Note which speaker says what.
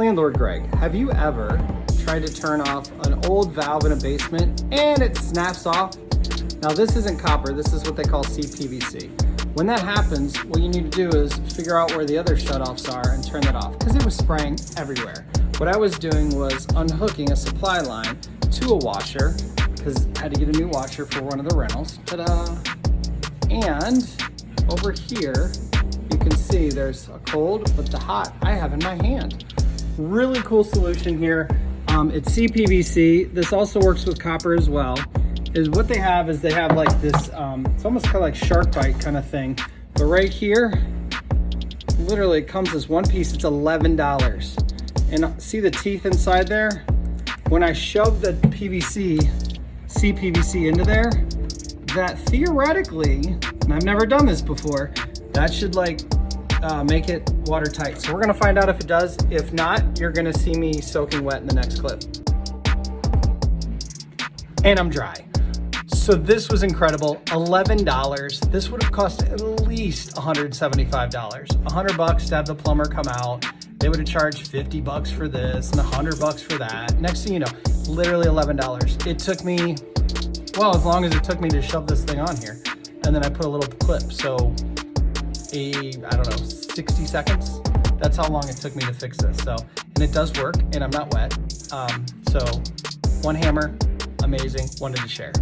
Speaker 1: Landlord Greg. Have you ever tried to turn off an old valve in a basement and it snaps off? Now this isn't copper, this is what they call CPVC. When that happens, what you need to do is figure out where the other shutoffs are and turn that off, because it was spraying everywhere. What I was doing was unhooking a supply line to a washer, because I had to get a new washer for one of the rentals. Ta-da! And over here, you can see there's a cold, but the hot I have in my hand. Really cool solution here. It's CPVC. This also works with copper as well. Is what they have is they have like this, it's almost kind of like shark bite kind of thing. But right here, literally it comes as one piece, it's $11. And see the teeth inside there? When I shove the CPVC into there, that theoretically, and I've never done this before, that should like make it watertight. So we're gonna find out if it does. If not, you're gonna see me soaking wet in the next clip. And I'm dry. So this was incredible, $11. This would have cost at least $175. $100 to have the plumber come out. They would have charged $50 for this and $100 for that. Next thing you know, literally $11. It took me, well, as long as it took me to shove this thing on here. And then I put a little clip, so I don't know, 60 seconds. That's how long it took me to fix this. So, and it does work and I'm not wet. So one hammer, amazing, wanted to share.